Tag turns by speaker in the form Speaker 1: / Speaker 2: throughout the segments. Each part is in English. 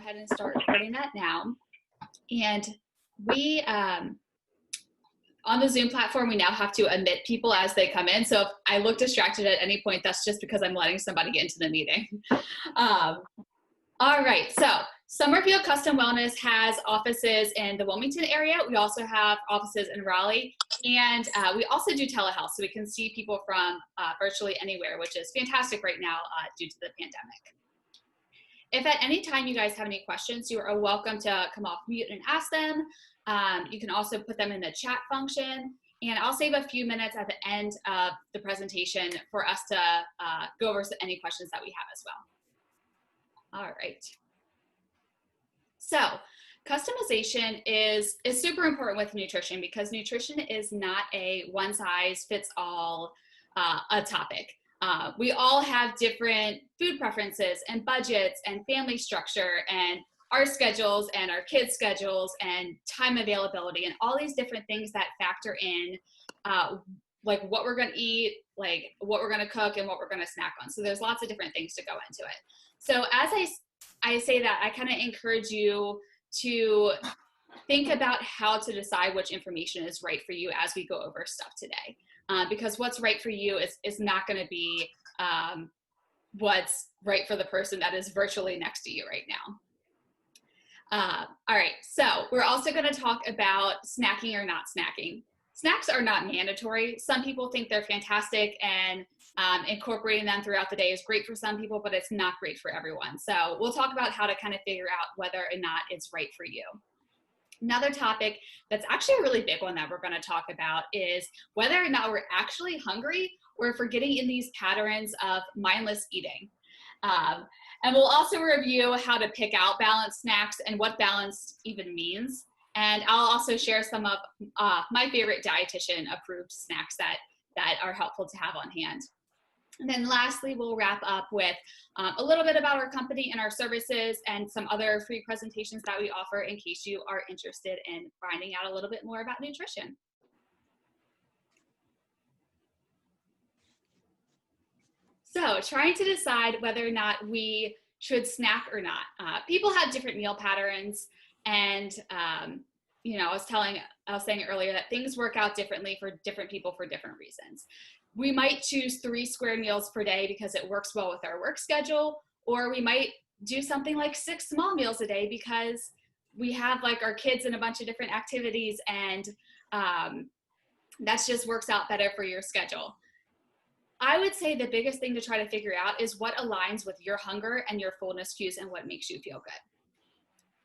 Speaker 1: ahead and start recording that now. And we, on the Zoom platform, we now have to admit people as they come in. So if I look distracted at any point, that's just because I'm letting somebody get into the meeting. All right, so Summerfield Custom Wellness has offices in the Wilmington area. We also have offices in Raleigh, and we also do telehealth, so we can see people from virtually anywhere, which is fantastic right now due to the pandemic. If at any time you guys have any questions, you are welcome to come off mute and ask them. You can also put them in the chat function, and I'll save a few minutes at the end of the presentation for us to go over any questions that we have as well. All right. So customization is super important with nutrition because nutrition is not a one-size-fits-all a topic. We all have different food preferences and budgets and family structure and our schedules and our kids' schedules and time availability and all these different things that factor in like what we're going to eat, like what we're going to cook, and what we're going to snack on. So there's lots of different things to go into it. So as I say that, I kind of encourage you to think about how to decide which information is right for you as we go over stuff today. Because what's right for you is not going to be what's right for the person that is virtually next to you right now. All right, so we're also going to talk about snacking or not snacking. Snacks are not mandatory. Some people think they're fantastic, and incorporating them throughout the day is great for some people, but it's not great for everyone. So we'll talk about how to kind of figure out whether or not it's right for you. Another topic that's actually a really big one that we're going to talk about is whether or not we're actually hungry or if we're getting in these patterns of mindless eating. And we'll also review how to pick out balanced snacks and what balanced even means. And I'll also share some of my favorite dietitian approved snacks that are helpful to have on hand. And then lastly, we'll wrap up with a little bit about our company and our services and some other free presentations that we offer in case you are interested in finding out a little bit more about nutrition. So trying to decide whether or not we should snack or not. People have different meal patterns, and you know, I was saying earlier that things work out differently for different people for different reasons. We might choose 3 square meals per day because it works well with our work schedule, or we might do something like 6 small meals a day because we have like our kids in a bunch of different activities, and that just works out better for your schedule. I would say the biggest thing to try to figure out is what aligns with your hunger and your fullness cues and what makes you feel good.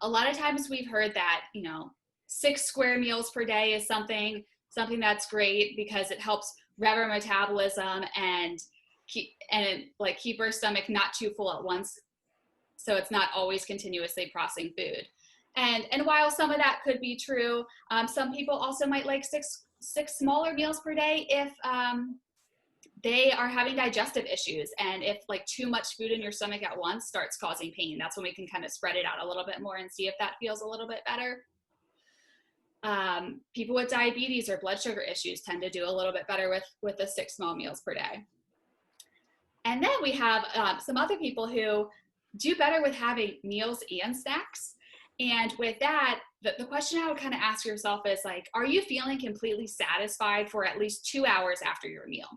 Speaker 1: A lot of times we've heard that, you know, 6 square meals per day is something that's great because it helps rev our metabolism and keep our stomach not too full at once, so it's not always continuously processing food. And while some of that could be true, some people also might like six smaller meals per day if they are having digestive issues, and if like too much food in your stomach at once starts causing pain. That's when we can kind of spread it out a little bit more and see if that feels a little bit better. People with diabetes or blood sugar issues tend to do a little bit better with the 6 small meals per day. And then we have some other people who do better with having meals and snacks. And with that, the question I would kind of ask yourself is like, are you feeling completely satisfied for at least 2 hours after your meal?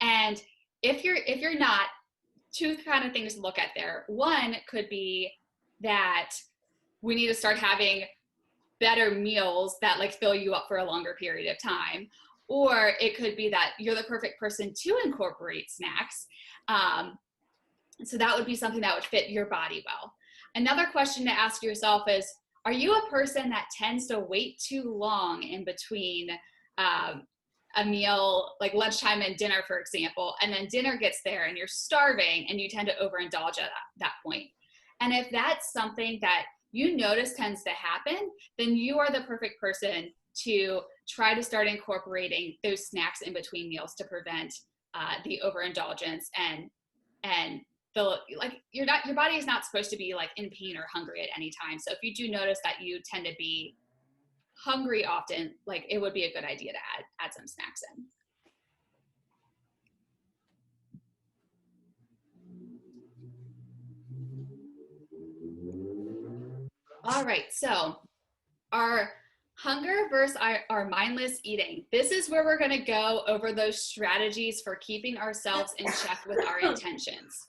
Speaker 1: And if you're not, 2 kind of things to look at there. One could be that we need to start having better meals that like fill you up for a longer period of time. Or it could be that you're the perfect person to incorporate snacks. So that would be something that would fit your body well. Another question to ask yourself is, are you a person that tends to wait too long in between a meal, like lunchtime and dinner, for example, and then dinner gets there and you're starving and you tend to overindulge at that point? And if that's something that you notice tends to happen, then you are the perfect person to try to start incorporating those snacks in between meals to prevent the overindulgence and the your body is not supposed to be like in pain or hungry at any time. So if you do notice that you tend to be hungry often, like it would be a good idea to add some snacks in. All right, so our hunger versus our mindless eating. This is where we're going to go over those strategies for keeping ourselves in check with our intentions.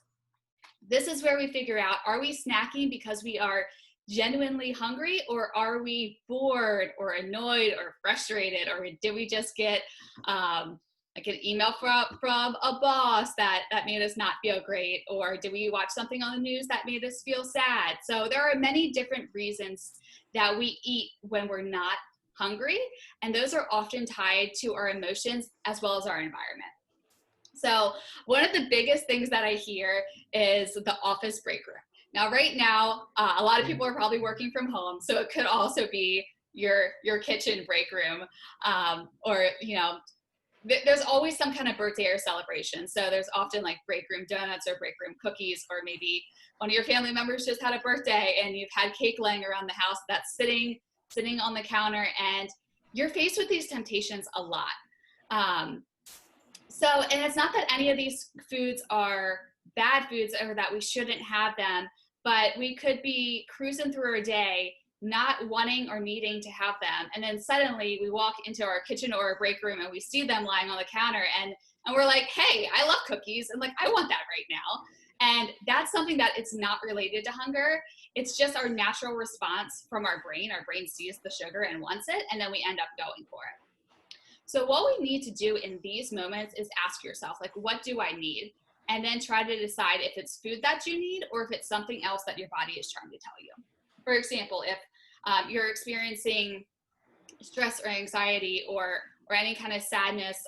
Speaker 1: This is where we figure out, are we snacking because we are genuinely hungry, or are we bored or annoyed or frustrated, or did we just get like an email from a boss that made us not feel great, or did we watch something on the news that made us feel sad? So there are many different reasons that we eat when we're not hungry, and those are often tied to our emotions as well as our environment. So one of the biggest things that I hear is the office break room. Now, right now, a lot of people are probably working from home, so it could also be your kitchen break room, or there's always some kind of birthday or celebration. So there's often like break room donuts or break room cookies, or maybe one of your family members just had a birthday and you've had cake laying around the house that's sitting on the counter, and you're faced with these temptations a lot. And it's not that any of these foods are bad foods or that we shouldn't have them, but we could be cruising through our day not wanting or needing to have them. And then suddenly we walk into our kitchen or our break room and we see them lying on the counter, and we're like, hey, I love cookies, and like, I want that right now. And that's something that it's not related to hunger. It's just our natural response from our brain. Our brain sees the sugar and wants it, and then we end up going for it. So what we need to do in these moments is ask yourself, like, what do I need? And then try to decide if it's food that you need or if it's something else that your body is trying to tell you. For example, if you're experiencing stress or anxiety or any kind of sadness,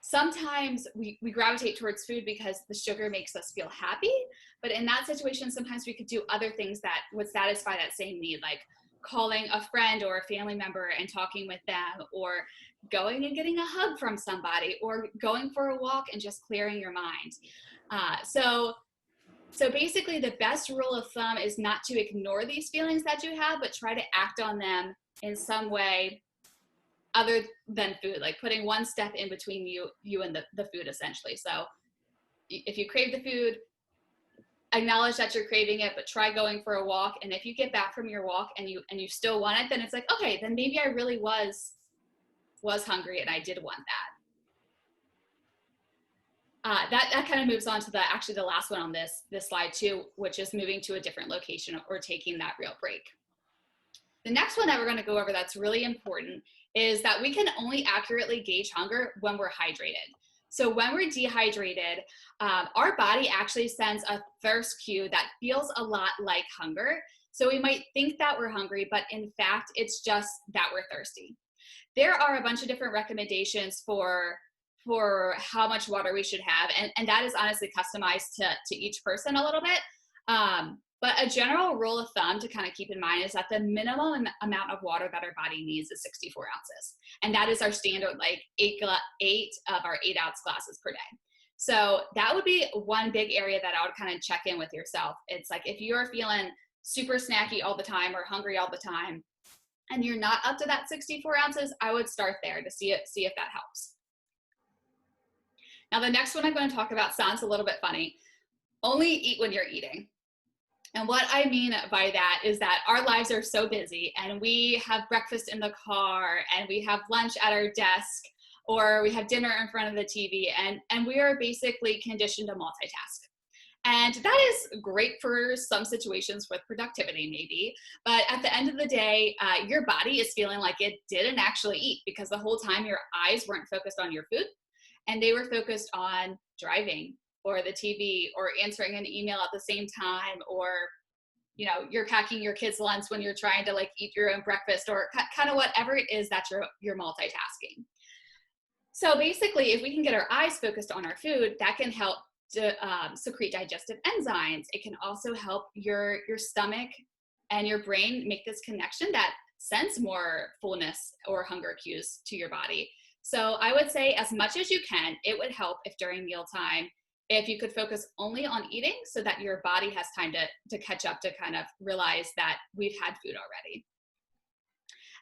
Speaker 1: sometimes we gravitate towards food because the sugar makes us feel happy. But in that situation, sometimes we could do other things that would satisfy that same need, like calling a friend or a family member and talking with them, or going and getting a hug from somebody, or going for a walk and just clearing your mind. So basically the best rule of thumb is not to ignore these feelings that you have, but try to act on them in some way other than food, like putting one step in between you and the food, essentially. So if you crave the food, acknowledge that you're craving it, but try going for a walk. And if you get back from your walk and you still want it, then it's like, okay, then maybe I really was hungry and I did want that. That kind of moves on to the last one on this slide too, which is moving to a different location or taking that real break. The next one that we're going to go over that's really important is that we can only accurately gauge hunger when we're hydrated. So when we're dehydrated, our body actually sends a thirst cue that feels a lot like hunger. So we might think that we're hungry, but in fact, it's just that we're thirsty. There are a bunch of different recommendations for how much water we should have, and that is honestly customized to each person a little bit. But a general rule of thumb to kind of keep in mind is that the minimum amount of water that our body needs is 64 ounces. And that is our standard, like 8 of our 8-ounce glasses per day. So that would be one big area that I would kind of check in with yourself. It's like, if you're feeling super snacky all the time or hungry all the time, and you're not up to that 64 ounces, I would start there to see if that helps. Now, the next one I'm going to talk about sounds a little bit funny. Only eat when you're eating. And what I mean by that is that our lives are so busy, and we have breakfast in the car, and we have lunch at our desk, or we have dinner in front of the TV, and we are basically conditioned to multitask. And that is great for some situations with productivity, maybe. But at the end of the day, your body is feeling like it didn't actually eat, because the whole time your eyes weren't focused on your food, and they were focused on driving or the TV or answering an email at the same time, or you're packing your kids' lunch when you're trying to like eat your own breakfast, or kind of whatever it is that you're multitasking. So basically, if we can get our eyes focused on our food, that can help to secrete digestive enzymes. It can also help your stomach and your brain make this connection that sends more fullness or hunger cues to your body. So I would say, as much as you can, it would help if during mealtime, if you could focus only on eating, so that your body has time to catch up, to kind of realize that we've had food already.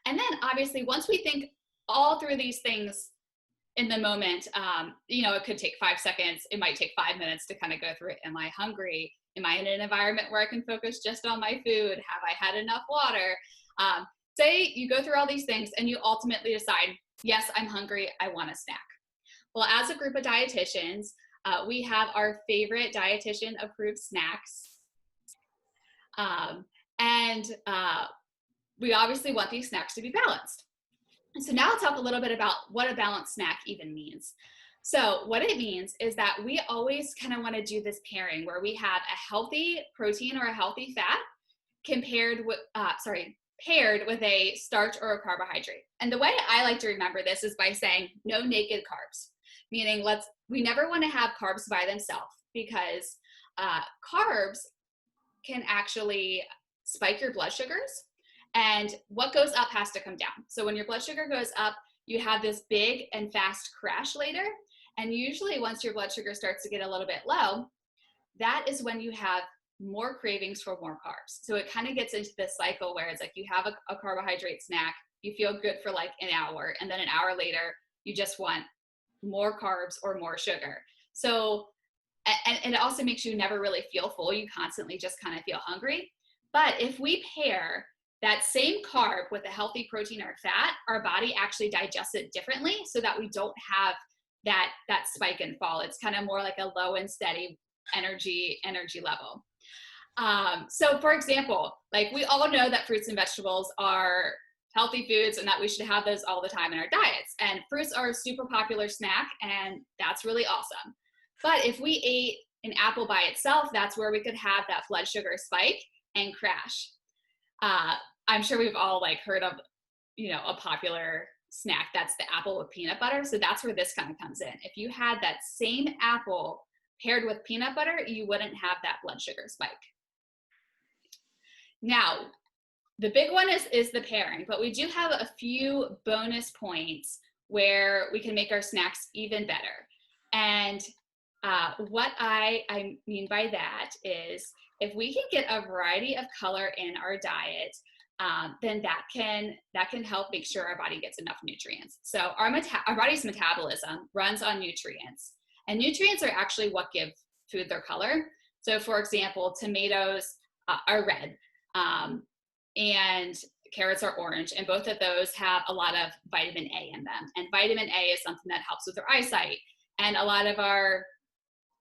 Speaker 1: And then obviously, once we think all through these things in the moment, it could take 5 seconds. It might take 5 minutes to kind of go through it. Am I hungry? Am I in an environment where I can focus just on my food? Have I had enough water? Say you go through all these things and you ultimately decide, yes, I'm hungry, I want a snack. Well, as a group of dietitians, we have our favorite dietitian approved snacks. We obviously want these snacks to be balanced. And so now I'll talk a little bit about what a balanced snack even means. So what it means is that we always kind of want to do this pairing where we have a healthy protein or a healthy fat paired with a starch or a carbohydrate. And the way I like to remember this is by saying no naked carbs, meaning we never want to have carbs by themselves, because carbs can actually spike your blood sugars, and what goes up has to come down. So when your blood sugar goes up, you have this big and fast crash later. And usually once your blood sugar starts to get a little bit low, that is when you have more cravings for more carbs. So it kind of gets into this cycle where it's like you have a carbohydrate snack, you feel good for like an hour, and then an hour later, you just want more carbs or more sugar. So, and it also makes you never really feel full. You constantly just kind of feel hungry. But if we pair that same carb with a healthy protein or fat, our body actually digests it differently so that we don't have that spike and fall. It's kind of more like a low and steady energy level. So for example, like we all know that fruits and vegetables are healthy foods and that we should have those all the time in our diets. And fruits are a super popular snack, and that's really awesome. But if we ate an apple by itself, that's where we could have that blood sugar spike and crash. I'm sure we've all like heard of, a popular snack that's the apple with peanut butter. So that's where this kind of comes in. If you had that same apple paired with peanut butter, you wouldn't have that blood sugar spike. Now, the big one is the pairing, but we do have a few bonus points where we can make our snacks even better. And what I mean by that is if we can get a variety of color in our diet, then that can help make sure our body gets enough nutrients. So our body's metabolism runs on nutrients, and nutrients are actually what give food their color. So for example, tomatoes are red, and carrots are orange, and both of those have a lot of vitamin A in them. And vitamin A is something that helps with our eyesight. And a lot of our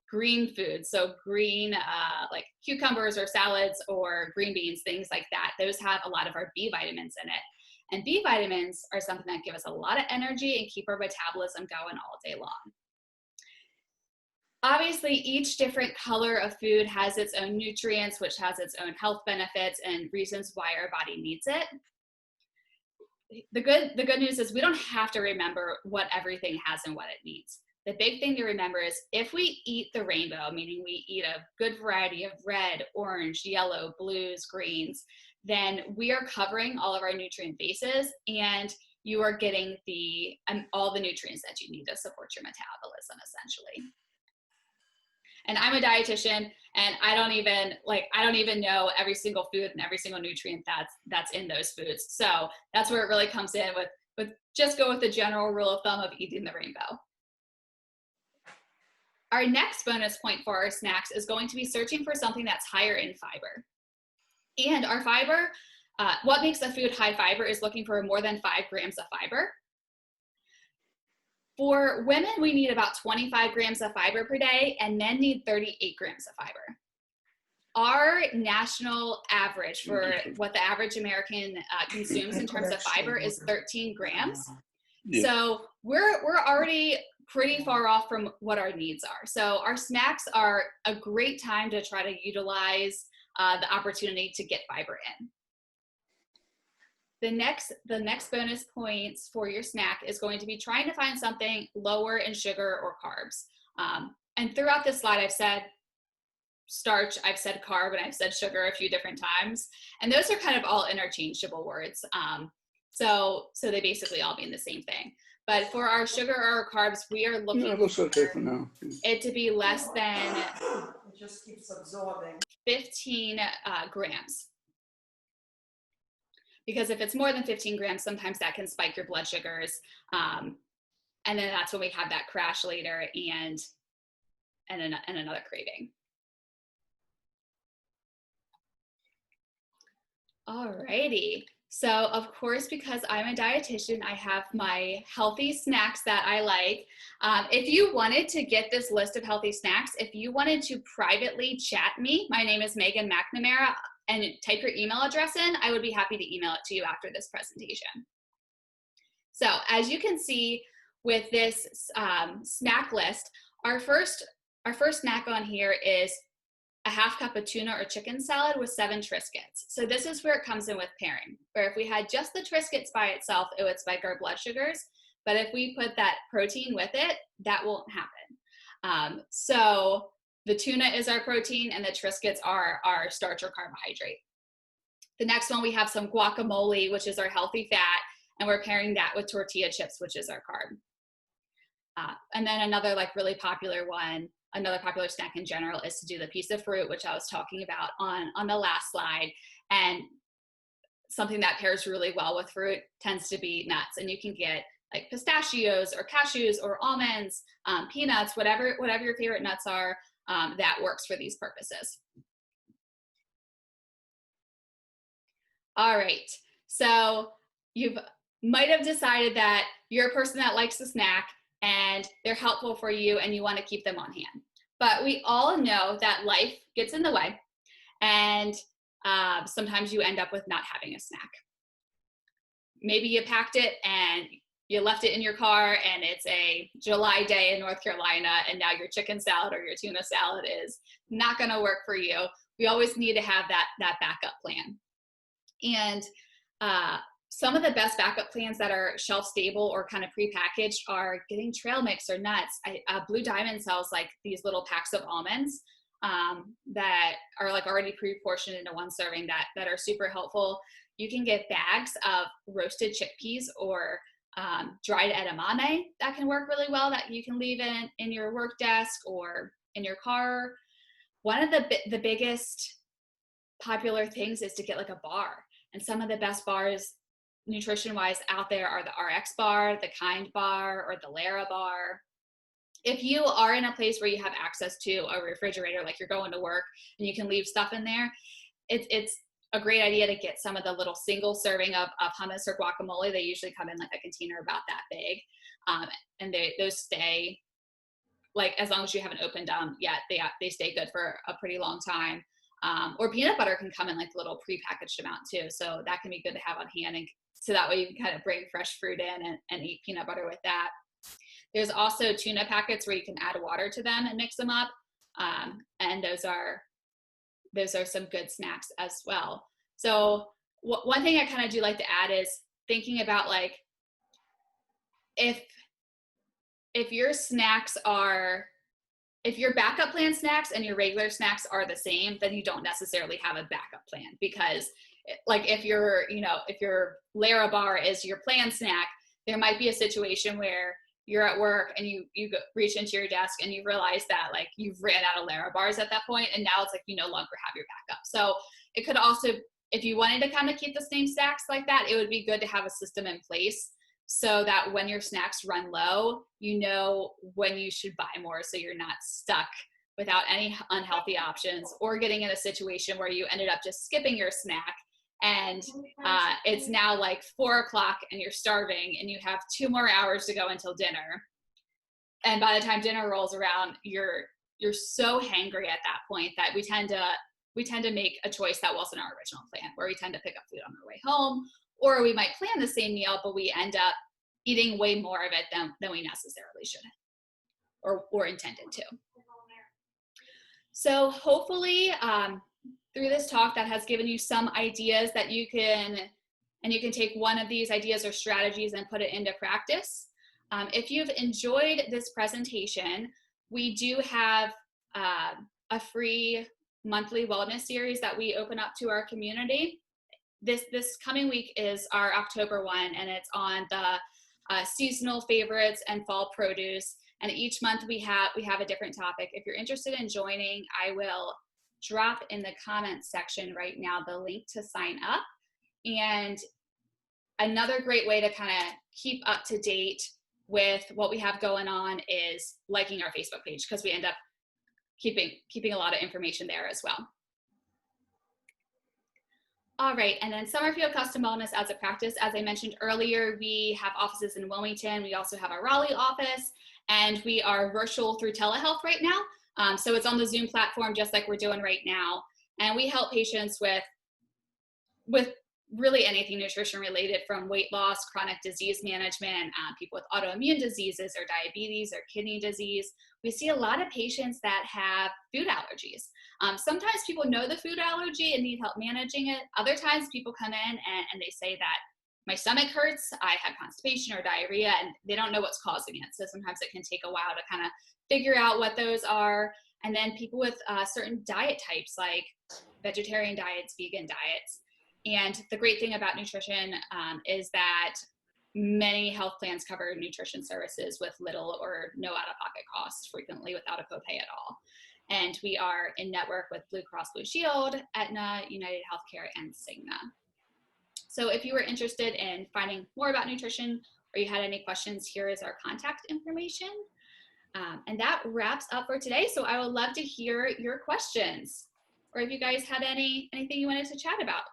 Speaker 1: green foods, so green like cucumbers or salads or green beans, things like that, those have a lot of our B vitamins in it. And B vitamins are something that give us a lot of energy and keep our metabolism going all day long. Obviously, each different color of food has its own nutrients, which has its own health benefits and reasons why our body needs it. The good news is we don't have to remember what everything has and what it needs. The big thing to remember is if we eat the rainbow, meaning we eat a good variety of red, orange, yellow, blues, greens, then we are covering all of our nutrient bases, and you are getting all the nutrients that you need to support your metabolism, essentially. And I'm a dietitian, and I don't even know every single food and every single nutrient that's in those foods. So that's where it really comes in with just go with the general rule of thumb of eating the rainbow. Our next bonus point for our snacks is going to be searching for something that's higher in fiber. And our fiber, what makes a food high fiber is looking for more than 5 grams of fiber. For women, we need about 25 grams of fiber per day, and men need 38 grams of fiber. Our national average for what the average American consumes in terms of fiber is 13 grams. Yeah. So we're already pretty far off from what our needs are. So our snacks are a great time to try to utilize the opportunity to get fiber in. The next bonus points for your snack is going to be trying to find something lower in sugar or carbs. And throughout this slide, I've said starch, I've said carb, and I've said sugar a few different times. And those are kind of all interchangeable words. So they basically all mean the same thing. But for our sugar or our carbs, we are looking for it to be less than
Speaker 2: it just keeps absorbing
Speaker 1: 15 grams. Because if it's more than 15 grams, sometimes that can spike your blood sugars. And then that's when we have that crash later and another craving. Alrighty. So of course, because I'm a dietitian, I have my healthy snacks that I like. If you wanted to get this list of healthy snacks, if you wanted to privately chat me, my name is Megan McNamara, and type your email address in, I would be happy to email it to you after this presentation. So as you can see with this snack list, our first snack on here is a half cup of tuna or chicken salad with 7 Triscuits. So this is where it comes in with pairing, where if we had just the Triscuits by itself, it would spike our blood sugars. But if we put that protein with it, that won't happen. So the tuna is our protein and the Triscuits are our starch or carbohydrate. The next one, we have some guacamole, which is our healthy fat, and we're pairing that with tortilla chips, which is our carb. And then another like really popular one, another popular snack in general, is to do the piece of fruit, which I was talking about on the last slide. And something that pairs really well with fruit tends to be nuts. And you can get like pistachios or cashews or almonds, peanuts, whatever your favorite nuts are, that works for these purposes. All right, so you might have decided that you're a person that likes to snack and they're helpful for you and you want to keep them on hand. But we all know that life gets in the way, and sometimes you end up with not having a snack. Maybe you packed it and you left it in your car and it's a July day in North Carolina and now your chicken salad or your tuna salad is not going to work for you. We always need to have that backup plan. And some of the best backup plans that are shelf stable or kind of prepackaged are getting trail mix or nuts. Blue Diamond sells like these little packs of almonds that are like already pre-portioned into one serving that are super helpful. You can get bags of roasted chickpeas or dried edamame that can work really well, that you can leave in your work desk or in your car. One of the biggest popular things is to get like a bar. And some of the best bars nutrition-wise out there are the RX bar, the Kind bar, or the Lara bar. If you are in a place where you have access to a refrigerator, like you're going to work and you can leave stuff in there, it's a great idea to get some of the little single serving of hummus or guacamole. They usually come in like a container about that big. And those stay, like as long as you haven't opened them yet, they stay good for a pretty long time. Or peanut butter can come in like a little prepackaged amount too. So that can be good to have on hand. And so that way you can kind of bring fresh fruit in and eat peanut butter with that. There's also tuna packets where you can add water to them and mix them up. And those are some good snacks as well. So one thing I kind of do like to add is thinking about like, if your snacks are, if your backup plan snacks and your regular snacks are the same, then you don't necessarily have a backup plan, because like if your Lara bar is your plan snack, there might be a situation where you're at work and you reach into your desk and you realize that like you've ran out of Lara bars at that point, and now it's like you no longer have your backup. So it could also, if you wanted to kind of keep the same snacks like that, it would be good to have a system in place so that when your snacks run low, you know when you should buy more, so you're not stuck without any unhealthy options or getting in a situation where you ended up just skipping your snack and it's now like 4 o'clock and you're starving and you have 2 more hours to go until dinner. And by the time dinner rolls around, you're so hangry at that point that we tend to make a choice that wasn't our original plan, where we tend to pick up food on our way home, or we might plan the same meal, but we end up eating way more of it than we necessarily should or intended to. So hopefully through this talk that has given you some ideas that you can take one of these ideas or strategies and put it into practice. If you've enjoyed this presentation, we do have a free monthly wellness series that we open up to our community. This coming week is our October one, and it's on the seasonal favorites and fall produce. And each month we have a different topic. If you're interested in joining, I will drop in the comments section right now the link to sign up. And another great way to kind of keep up to date with what we have going on is liking our Facebook page, because we end up keeping a lot of information there as well. All right, and then Summerfield Custom Wellness as a practice. As I mentioned earlier, we have offices in Wilmington. We also have a Raleigh office, and we are virtual through telehealth right now. So it's on the Zoom platform, just like we're doing right now. And we help patients with really anything nutrition related, from weight loss, chronic disease management, people with autoimmune diseases or diabetes or kidney disease. We see a lot of patients that have food allergies. Sometimes people know the food allergy and need help managing it. Other times people come in and they say that my stomach hurts, I have constipation or diarrhea, and they don't know what's causing it. So sometimes it can take a while to kind of figure out what those are. And then people with certain diet types, like vegetarian diets, vegan diets. And the great thing about nutrition is that many health plans cover nutrition services with little or no out-of-pocket costs, frequently without a copay at all. And we are in network with Blue Cross Blue Shield, Aetna, United Healthcare, and Cigna. So if you were interested in finding more about nutrition or you had any questions, here is our contact information. And that wraps up for today. So I would love to hear your questions, or if you guys had anything you wanted to chat about.